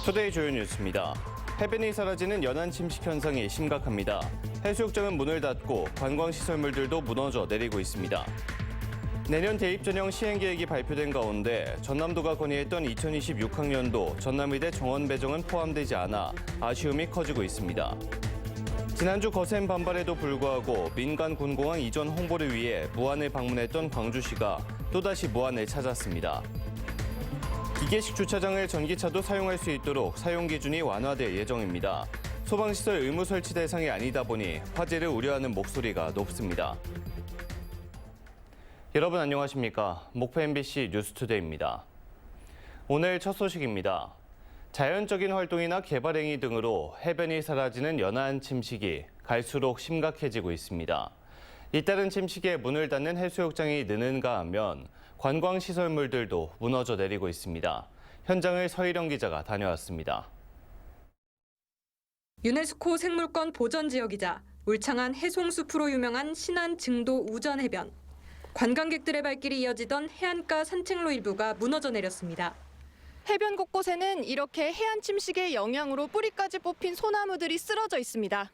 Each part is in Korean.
투데이 주요 뉴스입니다. 해변이 사라지는 연안 침식 현상이 심각합니다. 해수욕장은 문을 닫고 관광시설물들도 무너져 내리고 있습니다. 내년 대입 전형 시행 계획이 발표된 가운데 전남도가 건의했던 2026학년도 전남의대 정원 배정은 포함되지 않아 아쉬움이 커지고 있습니다. 지난주 거센 반발에도 불구하고 민간 군공항 이전 홍보를 위해 무안을 방문했던 광주시가 또다시 무안을 찾았습니다. 기계식 주차장을 전기차도 사용할 수 있도록 사용 기준이 완화될 예정입니다. 소방시설 의무 설치 대상이 아니다 보니 화재를 우려하는 목소리가 높습니다. 여러분 안녕하십니까? 목포 MBC 뉴스투데이입니다. 오늘 첫 소식입니다. 자연적인 활동이나 개발 행위 등으로 해변이 사라지는 연안 침식이 갈수록 심각해지고 있습니다. 잇따른 침식에 문을 닫는 해수욕장이 느는가 하면 관광시설물들도 무너져 내리고 있습니다. 현장을 서희령 기자가 다녀왔습니다. 유네스코 생물권 보전지역이자 울창한 해송숲으로 유명한 신안 증도 우전해변. 관광객들의 발길이 이어지던 해안가 산책로 일부가 무너져 내렸습니다. 해변 곳곳에는 이렇게 해안 침식의 영향으로 뿌리까지 뽑힌 소나무들이 쓰러져 있습니다.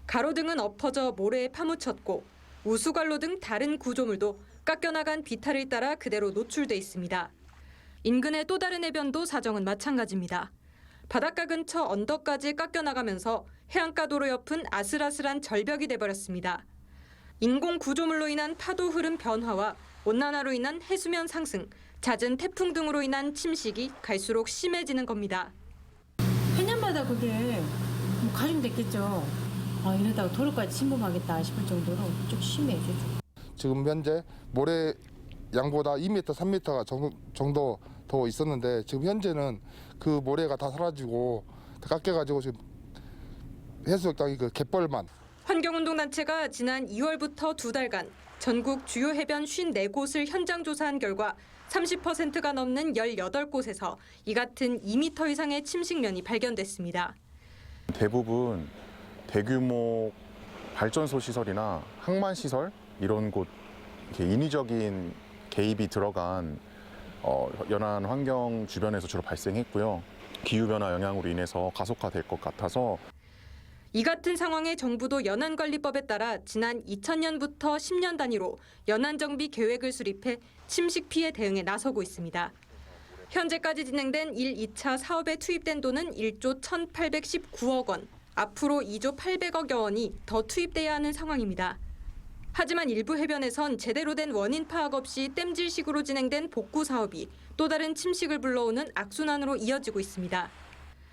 가로등은 엎어져 모래에 파묻혔고 우수관로 등 다른 구조물도 깎여나간 비탈을 따라 그대로 노출돼 있습니다. 인근의 또 다른 해변도 사정은 마찬가지입니다. 바닷가 근처 언덕까지 깎여나가면서 해안가 도로 옆은 아슬아슬한 절벽이 돼버렸습니다. 인공 구조물로 인한 파도 흐름 변화와 온난화로 인한 해수면 상승, 잦은 태풍 등으로 인한 침식이 갈수록 심해지는 겁니다. 해년마다 그게 가중됐겠죠. 이러다가 도로까지 침범하겠다 싶을 정도로 좀 심해져. 지금 현재 모래 양보다 2m, 3m가 정도 더 있었는데 지금 현재는 그 모래가 다 사라지고 다 깎여가지고 지금 해수욕장이 그 갯벌만. 환경운동단체가 지난 2월부터 두 달간 전국 주요 해변 54곳을 현장 조사한 결과 30%가 넘는 18곳에서 이 같은 2m 이상의 침식면이 발견됐습니다. 대부분 대규모 발전소 시설이나 항만 시설 이런 곳 이렇게 인위적인 개입이 들어간 연안 환경 주변에서 주로 발생했고요. 기후변화 영향으로 인해서 가속화될 것 같아서 이 같은 상황에 정부도 연안관리법에 따라 지난 2000년부터 10년 단위로 연안정비 계획을 수립해 침식 피해 대응에 나서고 있습니다. 현재까지 진행된 1, 2차 사업에 투입된 돈은 1조 1,819억 원, 앞으로 2조 800억여 원이 더 투입돼야 하는 상황입니다. 하지만 일부 해변에선 제대로 된 원인 파악 없이 땜질식으로 진행된 복구 사업이 또 다른 침식을 불러오는 악순환으로 이어지고 있습니다.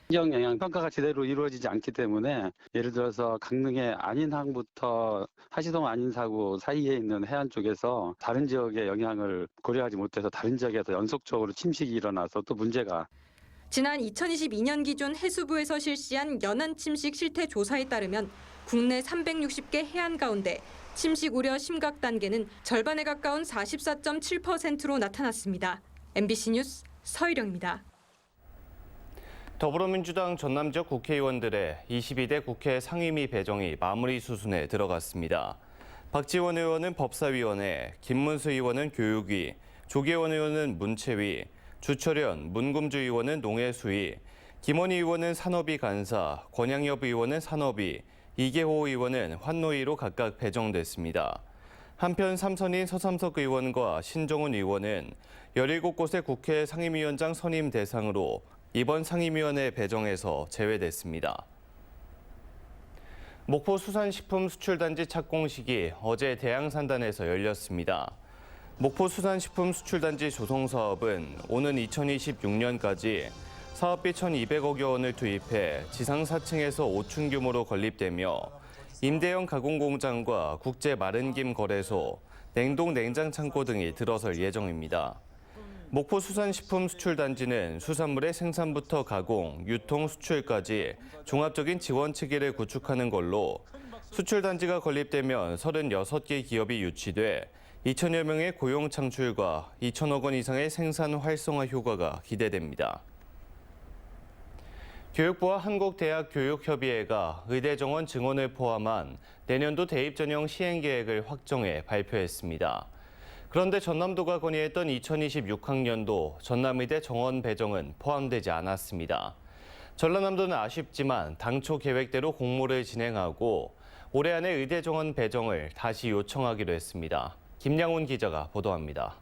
환경 영향 평가가 제대로 이루어지지 않기 때문에 예를 들어서 강릉의 안인항부터 하시동 안인사구 사이에 있는 해안 쪽에서 다른 지역의 영향을 고려하지 못해서 다른 지역에서 연속적으로 침식이 일어나서 또 문제가. 지난 2022년 기준 해수부에서 실시한 연안 침식 실태 조사에 따르면 국내 360개 해안 가운데 침식 우려 심각 단계는 절반에 가까운 44.7%로 나타났습니다. MBC 뉴스 서희령입니다. 더불어민주당 전남 지역 국회의원들의 22대 국회 상임위 배정이 마무리 수순에 들어갔습니다. 박지원 의원은 법사위원회, 김문수 의원은 교육위, 조계원 의원은 문체위, 주철현, 문금주 의원은 농해수위, 김원희 의원은 산업위 간사, 권양엽 의원은 산업위, 이계호 의원은 환노위로 각각 배정됐습니다. 한편 삼선인 서삼석 의원과 신정훈 의원은 17곳의 국회 상임위원장 선임 대상으로 이번 상임위원회 배정에서 제외됐습니다. 목포 수산식품 수출단지 착공식이 어제 대양산단에서 열렸습니다. 목포 수산식품 수출단지 조성 사업은 오는 2026년까지 사업비 1,200억여 원을 투입해 지상 4층에서 5층 규모로 건립되며 임대형 가공공장과 국제 마른김 거래소, 냉동 냉장 창고 등이 들어설 예정입니다. 목포 수산식품 수출단지는 수산물의 생산부터 가공, 유통, 수출까지 종합적인 지원 체계를 구축하는 걸로 수출단지가 건립되면 36개 기업이 유치돼 2천여 명의 고용 창출과 2천억 원 이상의 생산 활성화 효과가 기대됩니다. 교육부와 한국대학교육협의회가 의대 정원 증원을 포함한 내년도 대입 전형 시행 계획을 확정해 발표했습니다. 그런데 전남도가 건의했던 2026학년도 전남의대 정원 배정은 포함되지 않았습니다. 전라남도는 아쉽지만 당초 계획대로 공모를 진행하고 올해 안에 의대 정원 배정을 다시 요청하기로 했습니다. 김양훈 기자가 보도합니다.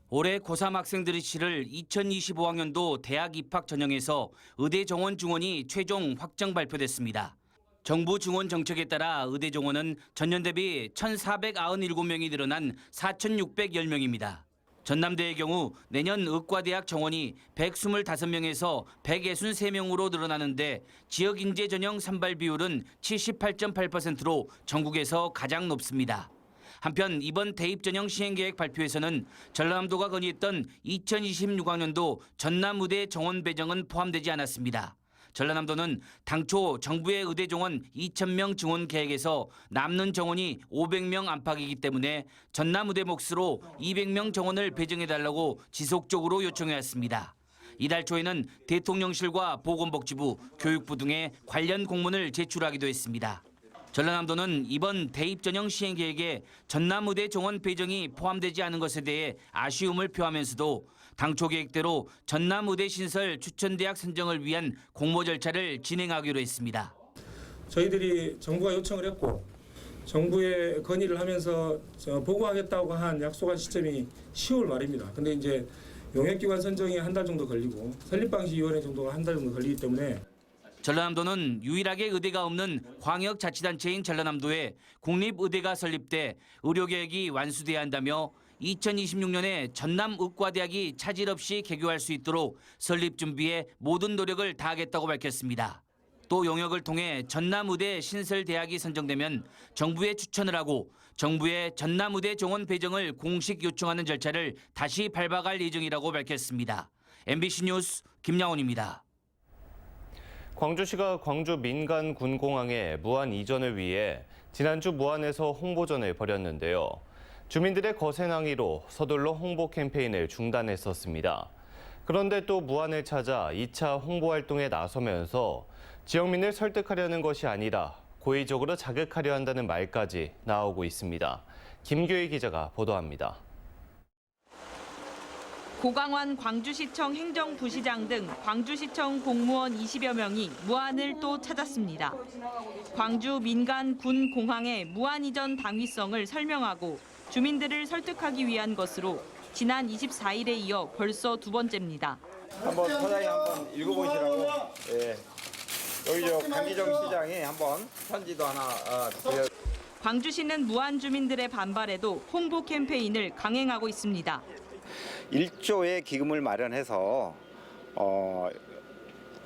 올해 고3 학생들이 치를 2025학년도 대학 입학 전형에서 의대 정원 증원이 최종 확정 발표됐습니다. 정부 증원 정책에 따라 의대 정원은 전년 대비 1,497명이 늘어난 4,610명입니다. 전남대의 경우 내년 의과대학 정원이 125명에서 163명으로 늘어나는데 지역 인재 전형 선발 비율은 78.8%로 전국에서 가장 높습니다. 한편 이번 대입 전형 시행계획 발표에서는 전라남도가 건의했던 2026학년도 전남의대 정원 배정은 포함되지 않았습니다. 전라남도는 당초 정부의 의대 정원 2,000명 증원 계획에서 남는 정원이 500명 안팎이기 때문에 전남의대 몫으로 200명 정원을 배정해달라고 지속적으로 요청해왔습니다. 이달 초에는 대통령실과 보건복지부, 교육부 등에 관련 공문을 제출하기도 했습니다. 전라남도는 이번 대입 전형 시행 계획에 전남의대 정원 배정이 포함되지 않은 것에 대해 아쉬움을 표하면서도 당초 계획대로 전남의대 신설 추천대학 선정을 위한 공모 절차를 진행하기로 했습니다. 저희들이 정부가 요청을 했고 정부에 건의를 하면서 보고하겠다고 한 약속한 시점이 10월 말입니다. 근데 이제 용역기관 선정이 한 달 정도 걸리고 설립방식위원회 정도가 한 달 정도 걸리기 때문에 전라남도는 유일하게 의대가 없는 광역자치단체인 전라남도에 공립의대가 설립돼 의료계획이 완수돼야 한다며 2026년에 전남의과대학이 차질 없이 개교할 수 있도록 설립 준비에 모든 노력을 다하겠다고 밝혔습니다. 또 용역을 통해 전남의대 신설대학이 선정되면 정부에 추천을 하고 정부의 전남의대 정원 배정을 공식 요청하는 절차를 다시 밟아갈 예정이라고 밝혔습니다. MBC 뉴스 김양훈입니다. 광주시가 광주 민간 군공항의 무안 이전을 위해 지난주 무안에서 홍보전을 벌였는데요. 주민들의 거센 항의로 서둘러 홍보 캠페인을 중단했었습니다. 그런데 또 무안을 찾아 2차 홍보 활동에 나서면서 지역민을 설득하려는 것이 아니라 고의적으로 자극하려 한다는 말까지 나오고 있습니다. 김규희 기자가 보도합니다. 고강환 광주시청 행정부시장 등 광주시청 공무원 20여 명이 무안을 또 찾았습니다. 광주 민간 군 공항의 무안 이전 당위성을 설명하고 주민들을 설득하기 위한 것으로 지난 24일에 이어 벌써 두 번째입니다. 한번 사장님 한번 읽어보시라고. 예. 여기 저 강기정 시장이 한번 편지도 하나 드려. 광주시는 무안 주민들의 반발에도 홍보 캠페인을 강행하고 있습니다. 1조의 기금을 마련해서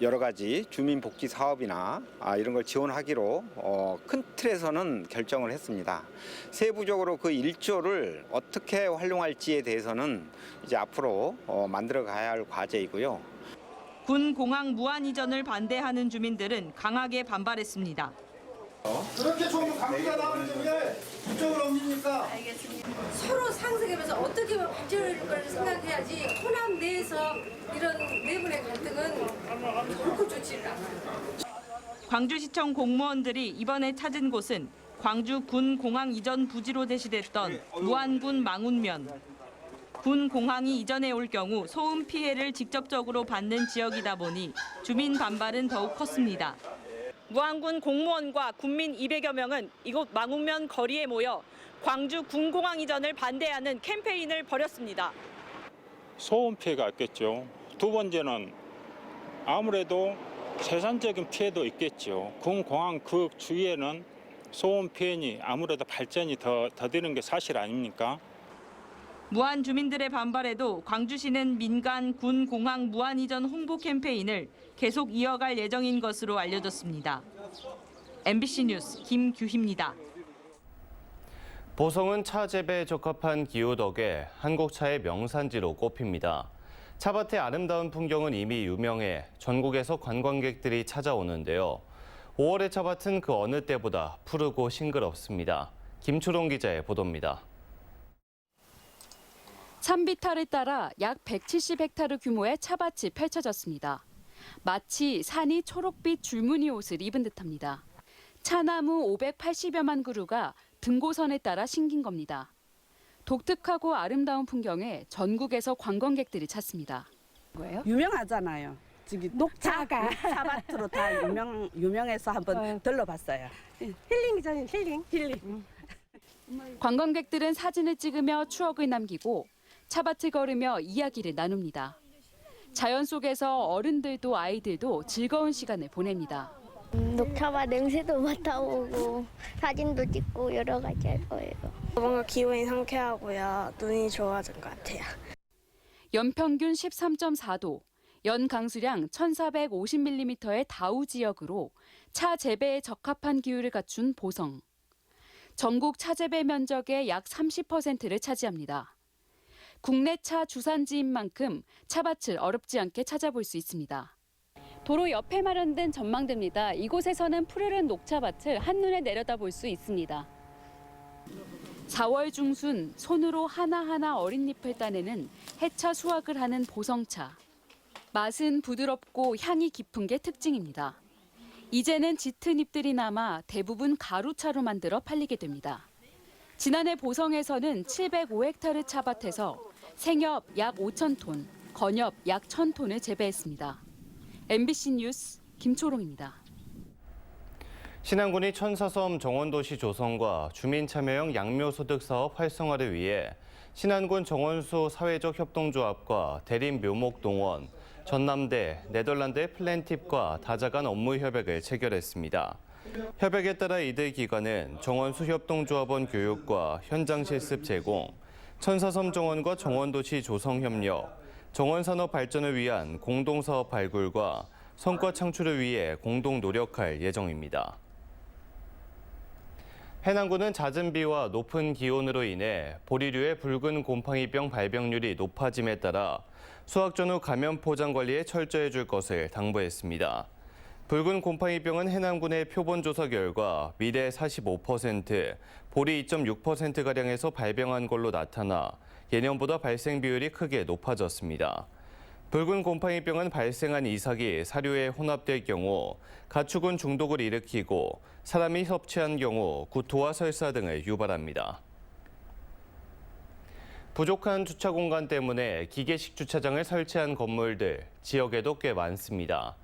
여러 가지 주민 복지 사업이나 이런 걸 지원하기로 큰 틀에서는 결정을 했습니다. 세부적으로 그 1조를 어떻게 활용할지에 대해서는 이제 앞으로 만들어 가야 할 과제이고요. 군 공항 무안 이전을 반대하는 주민들은 강하게 반발했습니다. 그렇게 좋은 감기가 나오는데 왜 이쪽을 옮깁니까? 서로 상생하면서 어떻게 발전할 걸 생각해야지 호남 내에서 이런 내분의 갈등은 결코 좋지를 않아요. 광주시청 공무원들이 이번에 찾은 곳은 광주 군 공항 이전 부지로 제시됐던 무안군 망운면. 군 공항이 이전해 올 경우 소음 피해를 직접적으로 받는 지역이다 보니 주민 반발은 더욱 컸습니다. 무안군 공무원과 군민 200여 명은 이곳 망운면 거리에 모여 광주 군공항 이전을 반대하는 캠페인을 벌였습니다. 소음 피해가 있겠죠. 두 번째는 아무래도 생산적인 피해도 있겠죠. 군공항 그 주위에는 소음 피해니 아무래도 발전이 더디는 게 사실 아닙니까? 무안 주민들의 반발에도 광주시는 민간 군 공항 무안 이전 홍보 캠페인을 계속 이어갈 예정인 것으로 알려졌습니다. MBC 뉴스 김규희입니다. 보성은 차 재배에 적합한 기후 덕에 한국차의 명산지로 꼽힙니다. 차밭의 아름다운 풍경은 이미 유명해 전국에서 관광객들이 찾아오는데요. 5월의 차밭은 그 어느 때보다 푸르고 싱그럽습니다. 김초롱 기자의 보도입니다. 산비탈을 따라 약 170헥타르 규모의 차밭이 펼쳐졌습니다. 마치 산이 초록빛 줄무늬 옷을 입은 듯합니다. 차나무 580여만 그루가 등고선에 따라 심긴 겁니다. 독특하고 아름다운 풍경에 전국에서 관광객들이 찾습니다. 거예요? 유명하잖아요. 저기 녹차가. 차밭으로 다 유명해서 한번 들러봤어요. 힐링이잖아요, 힐링. 관광객들은 사진을 찍으며 추억을 남기고 차밭을 걸으며 이야기를 나눕니다. 자연 속에서 어른들도 아이들도 즐거운 시간을 보냅니다. 녹차밭 냄새도 맡아보고 사진도 찍고 여러 가지 할 거예요. 뭔가 기분이 상쾌하고요. 눈이 좋아진 것 같아요. 연평균 13.4도, 연 강수량 1450mm의 다우 지역으로 차 재배에 적합한 기후를 갖춘 보성. 전국 차 재배 면적의 약 30%를 차지합니다. 국내 차 주산지인 만큼 차밭을 어렵지 않게 찾아볼 수 있습니다. 도로 옆에 마련된 전망대입니다. 이곳에서는 푸르른 녹차밭을 한눈에 내려다볼 수 있습니다. 4월 중순 손으로 하나하나 어린 잎을 따내는 해차 수확을 하는 보성차. 맛은 부드럽고 향이 깊은 게 특징입니다. 이제는 짙은 잎들이 남아 대부분 가루차로 만들어 팔리게 됩니다. 지난해 보성에서는 705헥타르 차밭에서 생엽 약 5,000톤, 건엽 약 1,000톤을 재배했습니다. MBC 뉴스 김초롱입니다. 신안군이 천사섬 정원도시 조성과 주민참여형 양묘소득 사업 활성화를 위해 신안군 정원수 사회적 협동조합과 대림묘목동원, 전남대, 네덜란드의 플랜팁과 다자간 업무 협약을 체결했습니다. 협약에 따라 이들 기관은 정원수 협동조합원 교육과 현장 실습 제공, 천사섬 정원과 정원도시 조성 협력, 정원산업 발전을 위한 공동사업 발굴과 성과 창출을 위해 공동 노력할 예정입니다. 해남군은 잦은 비와 높은 기온으로 인해 보리류의 붉은 곰팡이병 발병률이 높아짐에 따라 수확 전후 감염 포장 관리에 철저해 줄 것을 당부했습니다. 붉은 곰팡이병은 해남군의 표본 조사 결과 밀의 45%, 보리 2.6%가량에서 발병한 걸로 나타나 예년보다 발생 비율이 크게 높아졌습니다. 붉은 곰팡이병은 발생한 이삭이 사료에 혼합될 경우 가축은 중독을 일으키고 사람이 섭취한 경우 구토와 설사 등을 유발합니다. 부족한 주차 공간 때문에 기계식 주차장을 설치한 건물들, 지역에도 꽤 많습니다.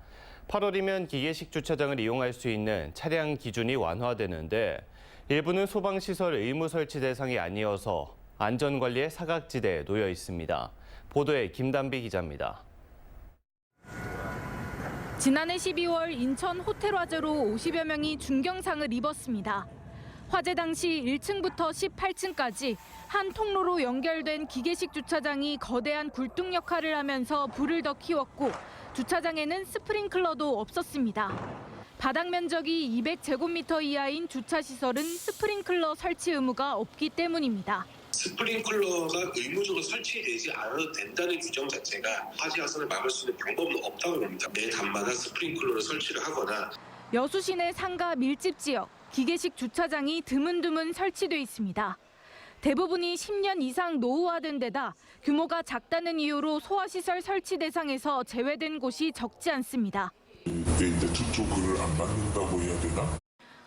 8월이면 기계식 주차장을 이용할 수 있는 차량 기준이 완화되는데 일부는 소방시설 의무 설치 대상이 아니어서 안전관리의 사각지대에 놓여 있습니다. 보도에 김단비 기자입니다. 지난해 12월 인천 호텔 화재로 50여 명이 중경상을 입었습니다. 화재 당시 1층부터 18층까지 한 통로로 연결된 기계식 주차장이 거대한 굴뚝 역할을 하면서 불을 더 키웠고 주차장에는 스프링클러도 없었습니다. 바닥 면적이 200제곱미터 이하인 주차시설은 스프링클러 설치 의무가 없기 때문입니다. 스프링클러가 의무적으로 설치되지 않아도 된다는 규정 자체가 화재 확산을 막을 수 있는 방법은 없다고 봅니다. 매 단마다 스프링클러를 설치를 하거나 여수 시내 상가 밀집 지역, 기계식 주차장이 드문드문 설치돼 있습니다. 대부분이 10년 이상 노후화된 데다 규모가 작다는 이유로 소화시설 설치 대상에서 제외된 곳이 적지 않습니다. 근데 저쪽을 안 받는다고 해야 되나?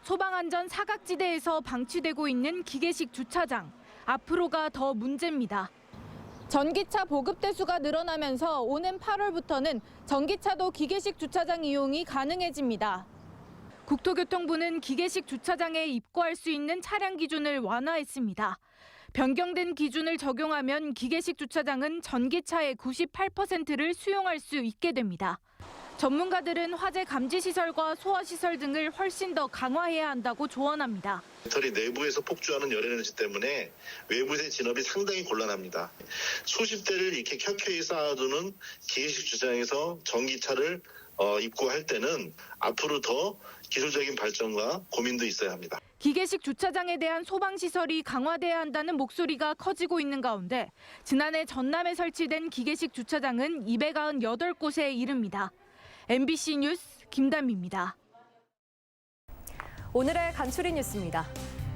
소방안전 사각지대에서 방치되고 있는 기계식 주차장. 앞으로가 더 문제입니다. 전기차 보급 대수가 늘어나면서 오는 8월부터는 전기차도 기계식 주차장 이용이 가능해집니다. 국토교통부는 기계식 주차장에 입고할 수 있는 차량 기준을 완화했습니다. 변경된 기준을 적용하면 기계식 주차장은 전기차의 98%를 수용할 수 있게 됩니다. 전문가들은 화재 감지 시설과 소화 시설 등을 훨씬 더 강화해야 한다고 조언합니다. 배터리 내부에서 폭주하는 열에너지 때문에 외부의 진업이 상당히 곤란합니다. 수십 대를 이렇게 켜켜이 쌓아두는 기계식 주차장에서 전기차를 입고할 때는 앞으로 더 기술적인 발전과 고민도 있어야 합니다. 기계식 주차장에 대한 소방시설이 강화돼야 한다는 목소리가 커지고 있는 가운데 지난해 전남에 설치된 기계식 주차장은 298곳에 이릅니다. MBC 뉴스 김단미입니다. 오늘의 간추린 뉴스입니다.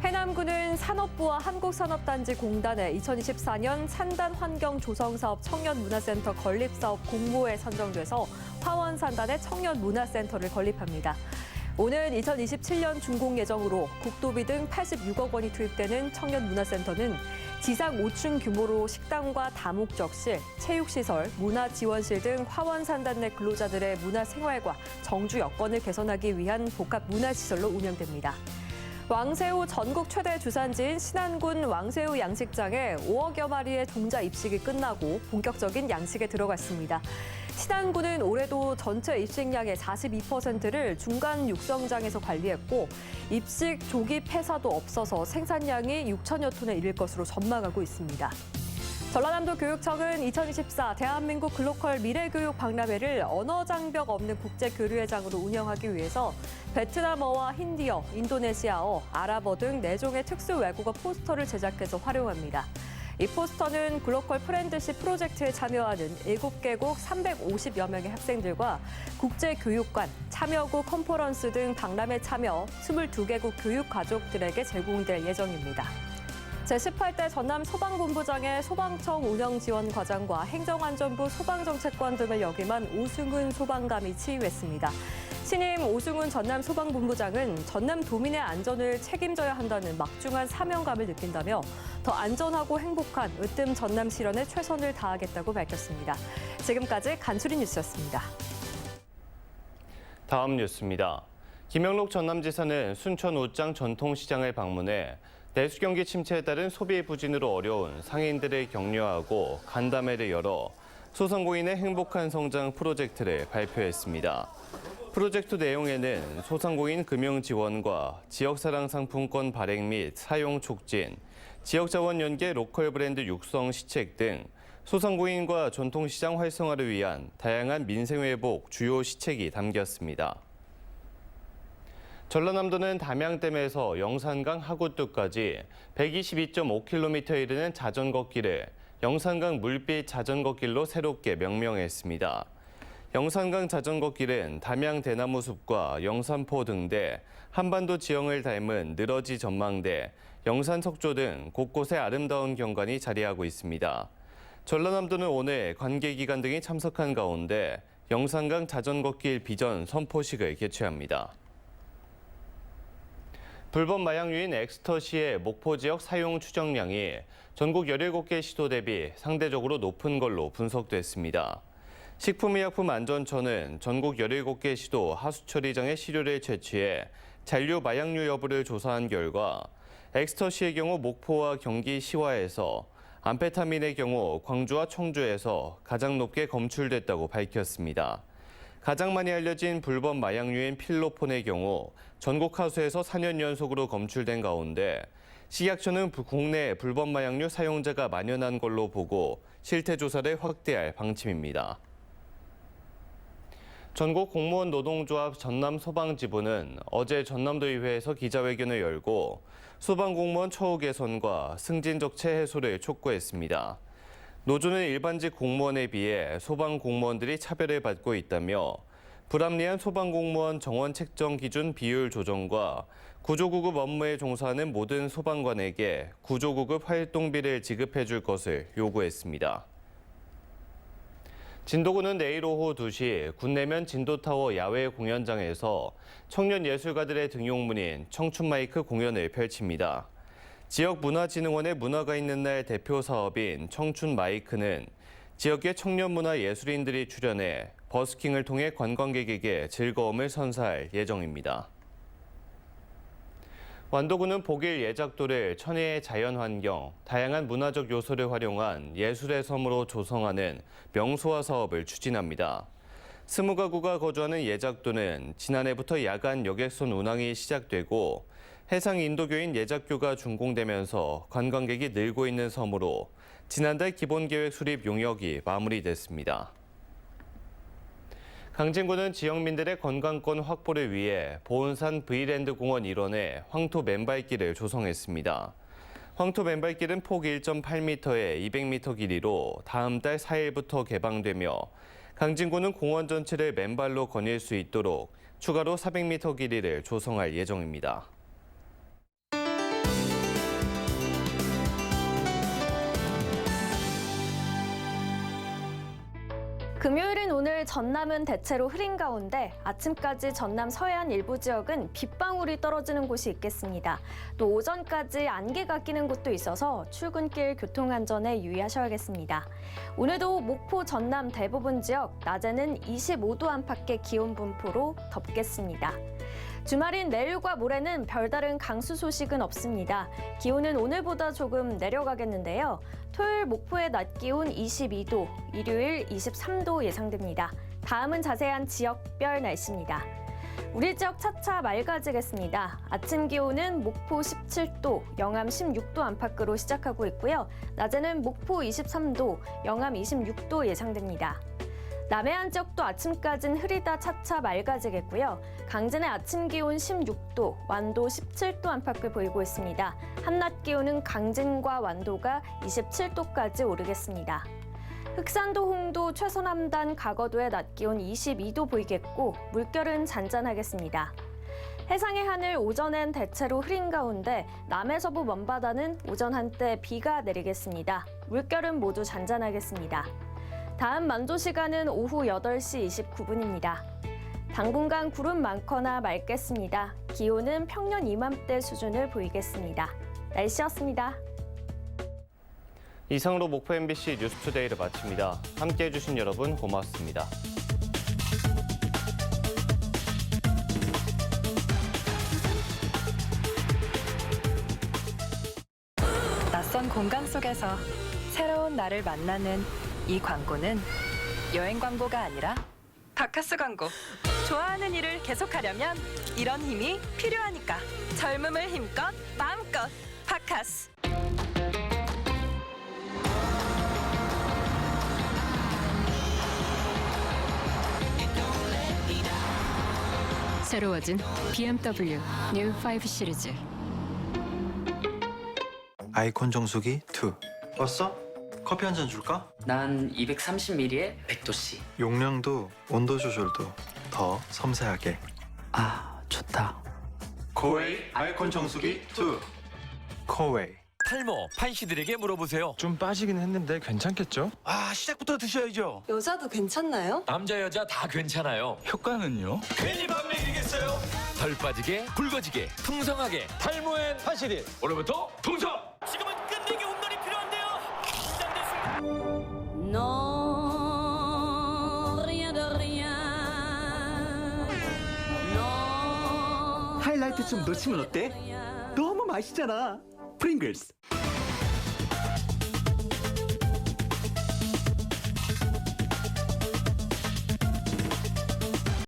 해남군은 산업부와 한국산업단지공단의 2024년 산단환경조성사업 청년문화센터 건립사업 공모에 선정돼서 화원산단의 청년문화센터를 건립합니다. 오는 2027년 준공 예정으로 국도비 등 86억 원이 투입되는 청년문화센터는 지상 5층 규모로 식당과 다목적실, 체육시설, 문화지원실 등 화원산단 내 근로자들의 문화생활과 정주 여건을 개선하기 위한 복합 문화시설로 운영됩니다. 왕새우 전국 최대 주산지인 신안군 왕새우 양식장에 5억여 마리의 종자 입식이 끝나고 본격적인 양식에 들어갔습니다. 신안군은 올해도 전체 입식량의 42%를 중간 육성장에서 관리했고 입식 조기 폐사도 없어서 생산량이 6천여 톤에 이를 것으로 전망하고 있습니다. 전라남도 교육청은 2024 대한민국 글로컬 미래교육 박람회를 언어 장벽 없는 국제교류회장으로 운영하기 위해서 베트남어와 힌디어, 인도네시아어, 아랍어 등 4종의 특수 외국어 포스터를 제작해서 활용합니다. 이 포스터는 글로컬 프렌드십 프로젝트에 참여하는 7개국 350여 명의 학생들과 국제교육관, 참여국 컨퍼런스 등 박람회 참여 22개국 교육 가족들에게 제공될 예정입니다. 제18대 전남 소방본부장의 소방청 운영지원과장과 행정안전부 소방정책관 등을 역임한 오승훈 소방감이 취임했습니다. 신임 오승훈 전남 소방본부장은 전남 도민의 안전을 책임져야 한다는 막중한 사명감을 느낀다며 더 안전하고 행복한 으뜸 전남 실현에 최선을 다하겠다고 밝혔습니다. 지금까지 간추린 뉴스였습니다. 다음 뉴스입니다. 김영록 전남지사는 순천 옷장 전통시장을 방문해 내수 경기 침체에 따른 소비 부진으로 어려운 상인들을 격려하고 간담회를 열어 소상공인의 행복한 성장 프로젝트를 발표했습니다. 프로젝트 내용에는 소상공인 금융 지원과 지역사랑 상품권 발행 및 사용 촉진, 지역자원 연계 로컬 브랜드 육성 시책 등 소상공인과 전통시장 활성화를 위한 다양한 민생회복 주요 시책이 담겼습니다. 전라남도는 담양댐에서 영산강 하구뚝까지 122.5km에 이르는 자전거길을 영산강 물빛 자전거길로 새롭게 명명했습니다. 영산강 자전거길은 담양 대나무 숲과 영산포 등대, 한반도 지형을 닮은 늘어지 전망대, 영산 석조 등 곳곳에 아름다운 경관이 자리하고 있습니다. 전라남도는 오늘 관계기관 등이 참석한 가운데 영산강 자전거길 비전 선포식을 개최합니다. 불법 마약류인 엑스터시의 목포 지역 사용 추정량이 전국 17개 시도 대비 상대적으로 높은 걸로 분석됐습니다. 식품의약품안전처는 전국 17개 시도 하수처리장의 시료를 채취해 잔류 마약류 여부를 조사한 결과 엑스터시의 경우 목포와 경기 시화에서, 암페타민의 경우 광주와 청주에서 가장 높게 검출됐다고 밝혔습니다. 가장 많이 알려진 불법 마약류인 필로폰의 경우 전국 하수에서 4년 연속으로 검출된 가운데 식약처는 국내 불법 마약류 사용자가 만연한 걸로 보고 실태 조사를 확대할 방침입니다. 전국 공무원 노동조합 전남소방지부는 어제 전남도의회에서 기자회견을 열고 소방공무원 처우 개선과 승진 적체 해소를 촉구했습니다. 노조는 일반직 공무원에 비해 소방공무원들이 차별을 받고 있다며 불합리한 소방공무원 정원 책정 기준 비율 조정과 구조구급 업무에 종사하는 모든 소방관에게 구조구급 활동비를 지급해 줄 것을 요구했습니다. 진도구는 내일 오후 2시 군내면 진도타워 야외 공연장에서 청년 예술가들의 등용문인 청춘마이크 공연을 펼칩니다. 지역문화진흥원의 문화가 있는 날 대표 사업인 청춘마이크는 지역의 청년문화 예술인들이 출연해 버스킹을 통해 관광객에게 즐거움을 선사할 예정입니다. 완도구는 복일 예작도를 천혜의 자연환경, 다양한 문화적 요소를 활용한 예술의 섬으로 조성하는 명소화 사업을 추진합니다. 20가구가 거주하는 예작도는 지난해부터 야간 여객선 운항이 시작되고 해상 인도교인 예작교가 준공되면서 관광객이 늘고 있는 섬으로 지난달 기본계획 수립 용역이 마무리됐습니다. 강진구는 지역민들의 관광권 확보를 위해 보은산 브이랜드 공원 일원에 황토 맨발길을 조성했습니다. 황토 맨발길은 폭 1.8m에 200m 길이로 다음 달 4일부터 개방되며 강진구는 공원 전체를 맨발로 거닐 수 있도록 추가로 400m 길이를 조성할 예정입니다. 금요일인 오늘 전남은 대체로 흐린 가운데 아침까지 전남 서해안 일부 지역은 빗방울이 떨어지는 곳이 있겠습니다. 또 오전까지 안개가 끼는 곳도 있어서 출근길 교통안전에 유의하셔야겠습니다. 오늘도 목포, 전남 대부분 지역 낮에는 25도 안팎의 기온 분포로 덥겠습니다. 주말인 내일과 모레는 별다른 강수 소식은 없습니다. 기온은 오늘보다 조금 내려가겠는데요. 토요일 목포의 낮 기온 22도, 일요일 23도 예상됩니다. 다음은 자세한 지역별 날씨입니다. 우리 지역 차차 맑아지겠습니다. 아침 기온은 목포 17도, 영암 16도 안팎으로 시작하고 있고요. 낮에는 목포 23도, 영암 26도 예상됩니다. 남해안 지역도 아침까지는 흐리다 차차 맑아지겠고요. 강진의 아침 기온 16도, 완도 17도 안팎을 보이고 있습니다. 한낮 기온은 강진과 완도가 27도까지 오르겠습니다. 흑산도, 홍도, 최서남단, 가거도의 낮 기온 22도 보이겠고 물결은 잔잔하겠습니다. 해상의 하늘 오전엔 대체로 흐린 가운데 남해서부 먼바다는 오전 한때 비가 내리겠습니다. 물결은 모두 잔잔하겠습니다. 다음 만조 시간은 오후 8시 29분입니다. 당분간 구름 많거나 맑겠습니다. 기온은 평년 이맘때 수준을 보이겠습니다. 날씨였습니다. 이상으로 목포 MBC 뉴스투데이를 마칩니다. 함께해 주신 여러분 고맙습니다. 낯선 공간 속에서 새로운 나를 만나는 이 광고는 여행 광고가 아니라 바카스 광고. 좋아하는 일을 계속하려면 이런 힘이 필요하니까 젊음을 힘껏 마음껏 바카스. 새로워진 BMW New 5 시리즈. 아이콘 정수기 2. 왔어? 커피 한 잔 줄까? 난 230ml의 백도씨. 용량도 온도 조절도 더 섬세하게. 아, 좋다. 코웨이 아이콘 정수기 2. 코웨이. 탈모 판시들에게 물어보세요. 좀 빠지긴 했는데 괜찮겠죠? 아, 시작부터 드셔야죠. 여자도 괜찮나요? 남자 여자 다 괜찮아요. 효과는요? 괜히 밥 먹이겠어요? 덜 빠지게, 굵어지게, 풍성하게 탈모엔 판시들. 오늘부터 풍성. 지금은 끝내기 운동이 필요한데요. 하이라이트 좀 놓치면 어때? 너무 맛있잖아. 프링글스.